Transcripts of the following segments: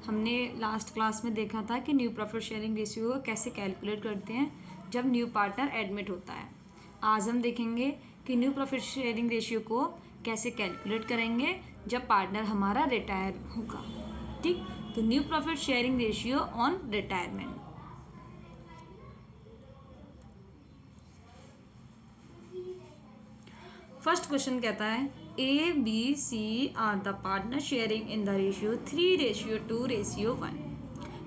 हमने last class में देखा था कि न्यू प्रॉफिट शेयरिंग रेशियो को कैसे कैलकुलेट करते हैं जब न्यू पार्टनर एडमिट होता है। आज हम देखेंगे कि न्यू प्रॉफिट शेयरिंग रेशियो को कैसे कैलकुलेट करेंगे जब पार्टनर हमारा रिटायर होगा। ठीक, तो new profit sharing ratio on retirement. First question कहता है A B C are the partner sharing in the ratio 3:2:1।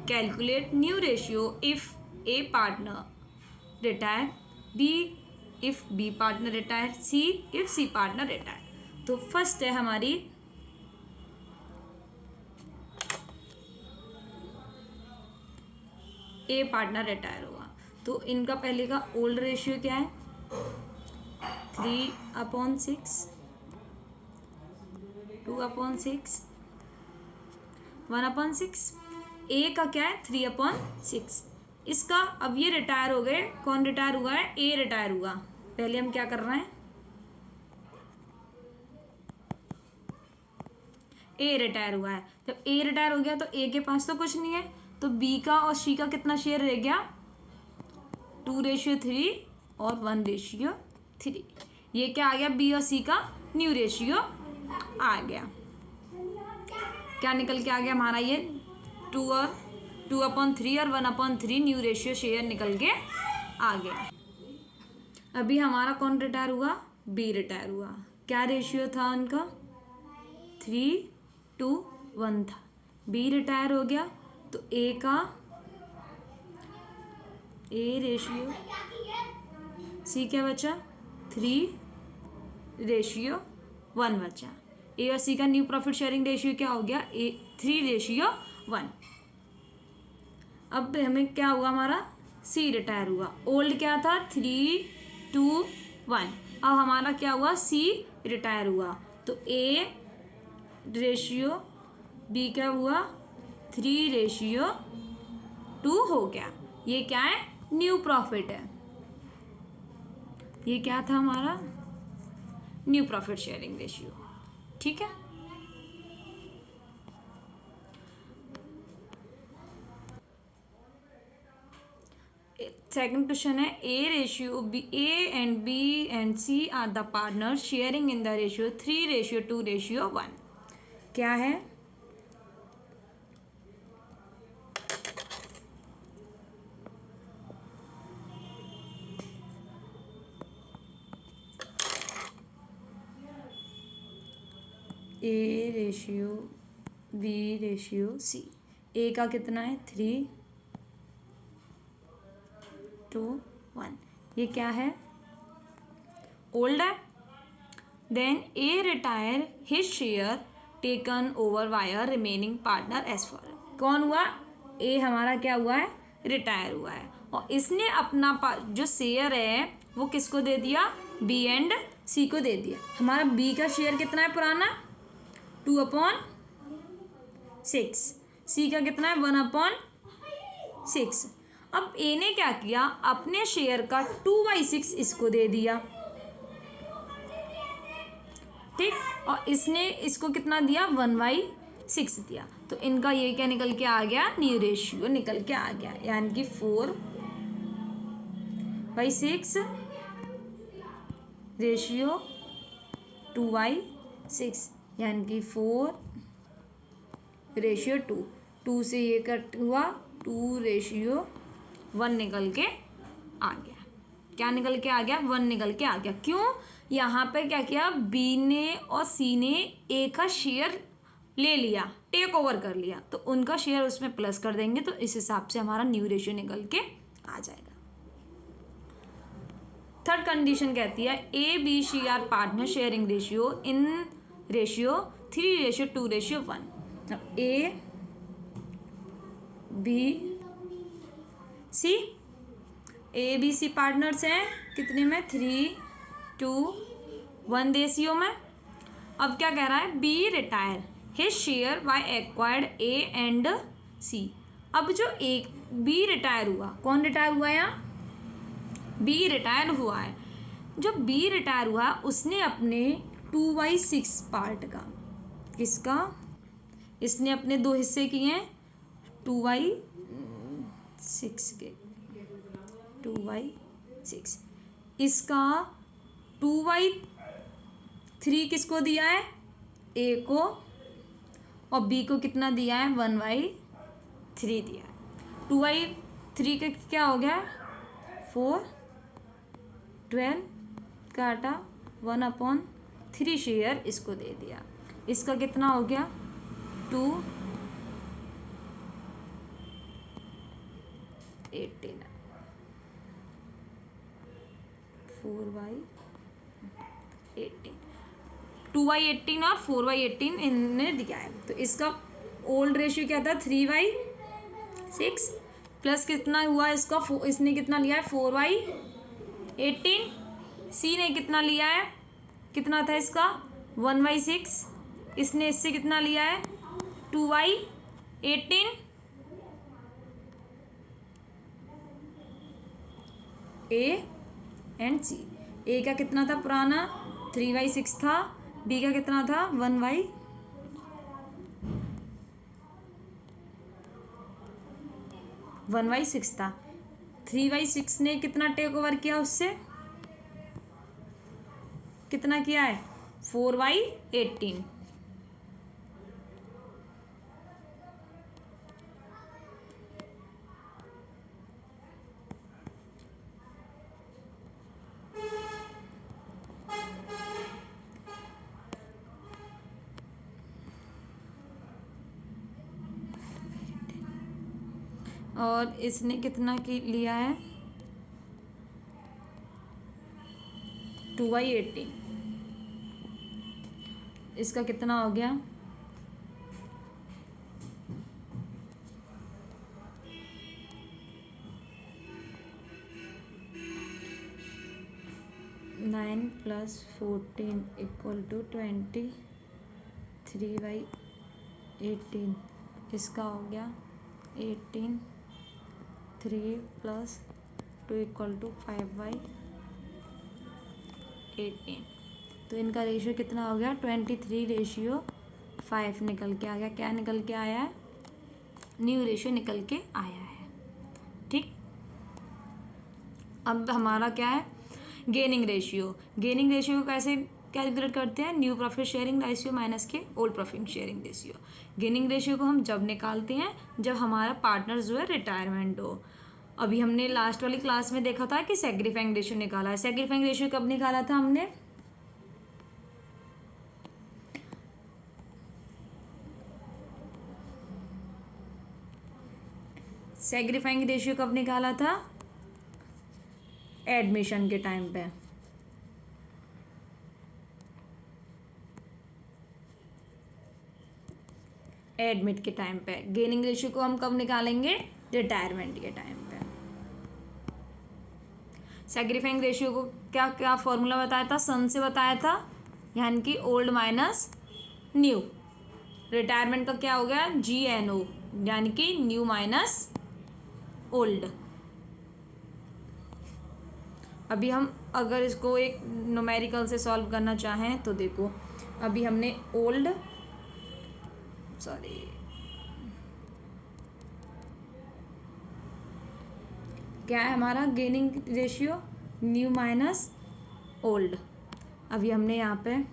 Calculate new ratio if A partner retire, B if B partner retire, C if C partner retire. तो first है हमारी ए partner retire हुआ, तो इनका पहले का ओल्ड रेशियो क्या है 3/6, 2/6, 1/6। ए का क्या है 3/6। इसका अब ये रिटायर हो गए, कौन रिटायर हुआ है ए रिटायर हुआ। पहले हम क्या कर रहे हैं ए रिटायर हुआ है। जब ए रिटायर हो गया तो ए के पास तो कुछ नहीं है, तो बी का और सी का कितना शेयर रह गया 2:3 और 1:3। ये क्या आ गया बी और सी का न्यू रेशियो आ गया। क्या निकल के आ गया हमारा ये 2/3 और 1/3 न्यू रेशियो शेयर निकल के आ गया। अभी हमारा कौन रिटायर हुआ बी रिटायर हुआ। क्या रेशियो था उनका 3:1 था। बी रिटायर हो गया तो ए का ए रेशियो, सी क्या बचा 3:1 बचा। ए और सी का न्यू प्रॉफिट शेयरिंग रेशियो क्या हो गया 3:1। अब हमें क्या हुआ हमारा सी रिटायर हुआ। ओल्ड क्या था 3:1। अब हमारा क्या हुआ सी रिटायर हुआ तो ए रेशियो बी क्या हुआ 3:2 हो गया। ये क्या है न्यू प्रॉफिट है। ये क्या था हमारा न्यू प्रॉफिट शेयरिंग रेशियो। ठीक है, सेकंड क्वेश्चन है A ratio B, A and B and C are the partner sharing in the ratio 3:2:1। क्या है A ratio B ratio C. A का कितना है 3:1। ये क्या है ओल्ड है। Then A retire his share taken over wire remaining partner as for. कौन हुआ ए हमारा क्या हुआ है रिटायर हुआ है और इसने अपना जो शेयर है वो किसको दे दिया बी एंड सी को दे दिया। हमारा बी का शेयर कितना है पुराना 2/6, सी का कितना है 1/6। अब ए ने क्या किया अपने शेयर का 2/6 इसको दे दिया। ठीक, और इसने इसको कितना दिया 1/6 दिया। तो इनका ये क्या निकल के आ गया न्यू रेशियो निकल के आ गया, यानी कि 4/6 रेशियो 2/6, यानी कि 4:2। 2 से ये कट हुआ 2:1 निकल के आ गया। क्या निकल के आ गया 1 निकल के आ गया। क्यों यहाँ पे क्या किया बी ने और सी ने ए का शेयर ले लिया, टेक ओवर कर लिया, तो उनका शेयर उसमें प्लस कर देंगे तो इस हिसाब से हमारा न्यू रेशियो निकल के आ जाएगा। थर्ड कंडीशन कहती है A B C are partner sharing ratio in ratio 3:2:1। A B C, A B C partners हैं कितने में 3:1 रेशियो में। अब क्या कह रहा है B retire his share by acquired A and C. अब जो एक बी रिटायर हुआ, कौन रिटायर हुआ यहाँ बी रिटायर हुआ है। जब बी रिटायर हुआ उसने अपने 2/6 पार्ट का, किसका इसने अपने 2 हिस्से किए हैं 2/6 के 2/6। इसका 2/3 किसको दिया है? ए को, और बी को कितना दिया है? 1/3 दिया है। 2/3 का क्या हो गया? 4, 12 काटा 1/3 शेयर इसको दे दिया। इसका कितना हो गया? 2/18 4/18 2/18 और 4/18 इनने दिया है। तो इसका ओल्ड रेशियो क्या था? 3/6 प्लस कितना हुआ इसका? इसने कितना लिया है? 4/18। सी ने कितना लिया है? कितना था इसका? 1/6। इसने इससे कितना लिया है? 2/18। ए एंड सी। ए का कितना था पुराना? 3/6 था। बी का कितना था? 1/6 था। 3/6 ने कितना टेक ओवर किया उससे? कितना किया है? 4/18। और इसने कितना की लिया है? 2/18। इसका कितना हो गया? 9 + 14 = 23/18। इसका हो गया 18। 3 + 2 = 5/18। तो इनका रेशियो कितना हो गया? 23/5 निकल के आ गया। क्या निकल के आया है? न्यू रेशियो निकल के आया है। ठीक, अब हमारा क्या है? Gaining ratio. गेनिंग रेशियो को कैसे कैलकुलेट करते हैं? New profit sharing ratio minus के old profit sharing ratio. Gaining ratio को हम जब निकालते हैं जब हमारा पार्टनर जो है रिटायरमेंट हो। अभी हमने लास्ट वाली क्लास में देखा था कि सैक्रिफाइंग रेशियो निकाला है। सैक्रिफाइंग रेशियो कब निकाला था हमने? सैक्रिफाइंग रेशियो कब निकाला था? एडमिशन के टाइम पे। एडमिट के टाइम पे। गेनिंग रेशियो को हम कब निकालेंगे? रिटायरमेंट के टाइम पे। सैक्रिफाइंग रेशियो को क्या क्या फॉर्मूला बताया था? सन से बताया था, यानी कि ओल्ड माइनस न्यू। रिटायरमेंट का क्या हो गया? GNO, यानी कि न्यू माइनस ओल्ड। अभी हम अगर इसको एक न्यूमेरिकल से सॉल्व करना चाहें तो देखो, अभी हमने ओल्ड क्या है हमारा gaining ratio? New minus old. अभी हमने यहाँ पे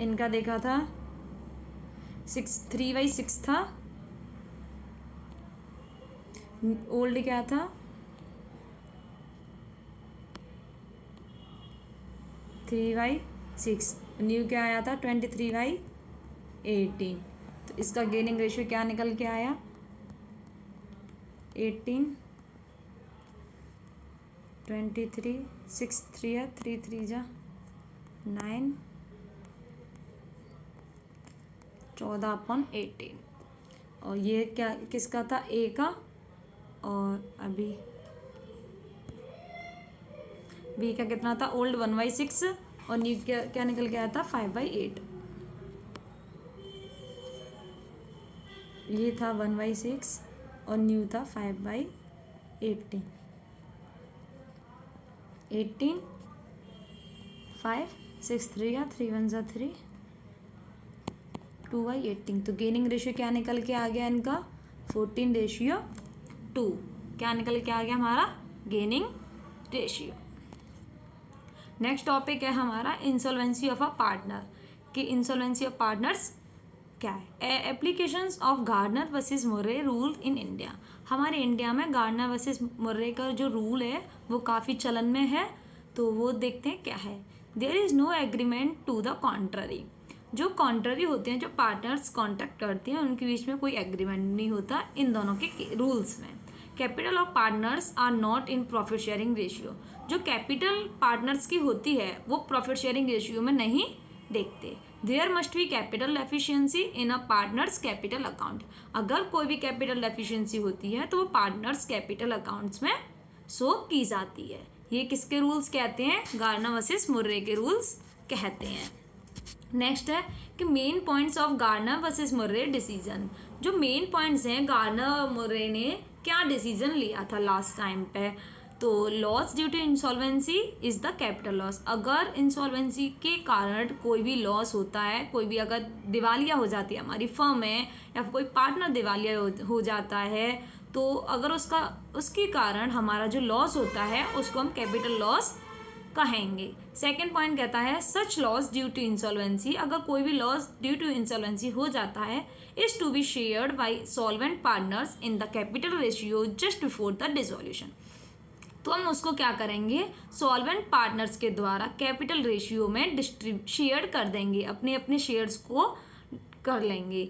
इनका देखा था 3/6 था। ओल्ड क्या था? 3/6। न्यू क्या आया था? 23/18। तो इसका गेनिंग रेशियो क्या निकल के आया? 18 23 6 3 है, 3 3 जा 9 14/18। और ये क्या किसका था? ए का। और अभी बी का कितना था? ओल्ड 1/6 और न्यू क्या निकल के आया था? 5/8। ये था 1/6 और न्यू था 5/18। 18 5 6 3 या 3 1 जा 3 2/18। तो गेनिंग रेशियो क्या निकल के आ गया इनका? 14:2 क्या निकल के आ गया हमारा, गेनिंग रेशियो। नेक्स्ट टॉपिक है हमारा इंसॉल्वेंसी ऑफ अ पार्टनर, कि इंसॉल्वेंसी ऑफ पार्टनर्स क्या है। Applications of Gardner versus Murray rule in India. हमारे इंडिया में गार्डनर वर्सेस मुर्रे का जो रूल है वो काफ़ी चलन में है, तो वो देखते हैं क्या है। There is no agreement to the contrary. जो कॉन्ट्ररी होते हैं, जो पार्टनर्स कॉन्ट्रैक्ट करते हैं, उनके बीच में कोई एग्रीमेंट नहीं होता इन दोनों के रूल्स में। Capital of partners are not in profit sharing ratio. जो कैपिटल पार्टनर्स की होती है वो प्रॉफिट शेयरिंग रेशियो में नहीं देखते। There must be capital efficiency in a partners capital account. अगर कोई भी कैपिटल एफिशिएंसी होती है तो वो पार्टनर्स कैपिटल अकाउंट्स में शो की जाती है। ये किसके रूल्स कहते हैं, गार्डनर वर्सेस मुर्रे के रूल्स कहते हैं। नेक्स्ट है कि main points of Gardner versus Murray decision. जो मेन पॉइंट्स हैं, गार्डनर मुर्रे ने क्या डिसीजन लिया था लास्ट टाइम पे, तो loss due to insolvency is the capital loss. अगर इंसॉल्वेंसी के कारण कोई भी लॉस होता है, कोई भी अगर दिवालिया हो जाती है हमारी फर्म में, या फिर कोई पार्टनर दिवालिया हो जाता है, तो अगर उसके कारण हमारा जो लॉस होता है उसको हम कैपिटल लॉस कहेंगे। सेकेंड पॉइंट कहता है सच लॉस ड्यू टू इंसॉल्वेंसी। अगर कोई भी लॉस ड्यू टू इंसॉल्वेंसी हो जाता है is to be shared by solvent partners in the capital ratio just before the dissolution. तो हम उसको क्या करेंगे, सॉल्वेंट पार्टनर्स के द्वारा कैपिटल रेशियो में शेयर कर देंगे, अपने अपने शेयर्स को कर लेंगे।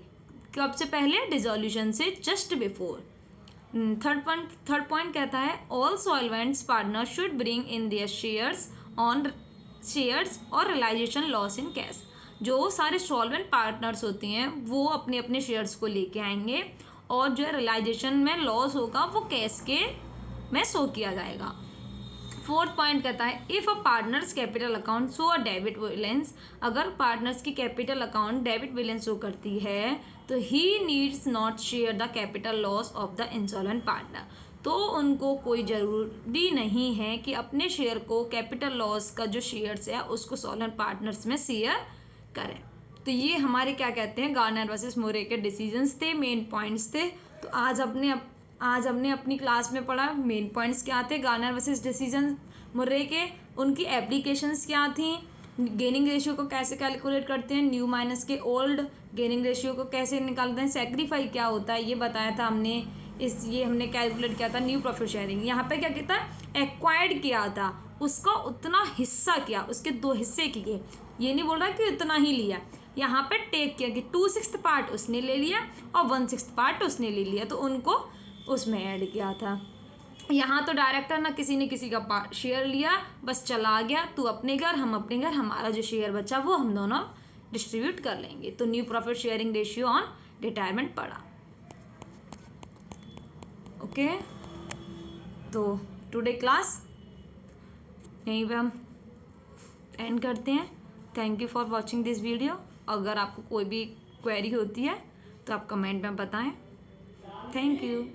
कब से पहले, डिसोल्यूशन से जस्ट बिफोर। थर्ड पॉइंट कहता है all solvents partner should bring in their shares और रियलाइजेशन लॉस इन कैश। जो सारे सॉल्वेंट पार्टनर्स होते हैं वो अपने अपने शेयर्स को लेके आएंगे, और जो रियलाइजेशन में लॉस होगा वो कैश के में शो किया जाएगा। फोर्थ पॉइंट कहता है if a partners capital account show a debit balance. अगर पार्टनर्स की capital account debit balance show करती है तो he needs not share the capital loss of the insolvent partner. तो उनको कोई ज़रूरी नहीं है कि अपने शेयर को, कैपिटल लॉस का जो शेयर्स है उसको सॉल्वेंट पार्टनर्स में शेयर करें। तो ये हमारे क्या कहते हैं, गार्डनर वर्सेस मुर्रे के डिसीजंस थे, मेन पॉइंट्स थे। तो आज हमने अपनी क्लास में पढ़ा मेन पॉइंट्स क्या थे गार्डनर वर्सेस डिसीजन मुर्रे के, उनकी एप्लीकेशंस क्या थी, गेनिंग रेशियो को कैसे कैलकुलेट करते हैं, न्यू माइनस के ओल्ड गेनिंग रेशियो को कैसे निकालते हैं, सेक्रीफाई क्या होता है ये बताया था हमने। ये हमने कैलकुलेट किया था न्यू प्रॉफिट शेयरिंग। यहाँ पे क्या कहता है, एक्वायर्ड किया था, उसका उतना हिस्सा किया, उसके 2 हिस्से किए। ये नहीं बोल रहा कि इतना ही लिया, यहाँ पे टेक किया कि 2/6 पार्ट उसने ले लिया और 1/6 पार्ट उसने ले लिया, तो उनको उसमें ऐड किया था। यहाँ तो डायरेक्टर ना किसी ने किसी का शेयर लिया, बस चला गया, तू अपने घर हम अपने घर, हमारा जो शेयर बचा वो हम दोनों डिस्ट्रीब्यूट कर लेंगे। तो new profit sharing ratio on retirement पड़ा। ओके, तो टुडे क्लास यहीं पे हम एंड करते हैं। Thank you for watching this video. अगर आपको कोई भी क्वेरी होती है तो आप कमेंट में बताएं। Thank you.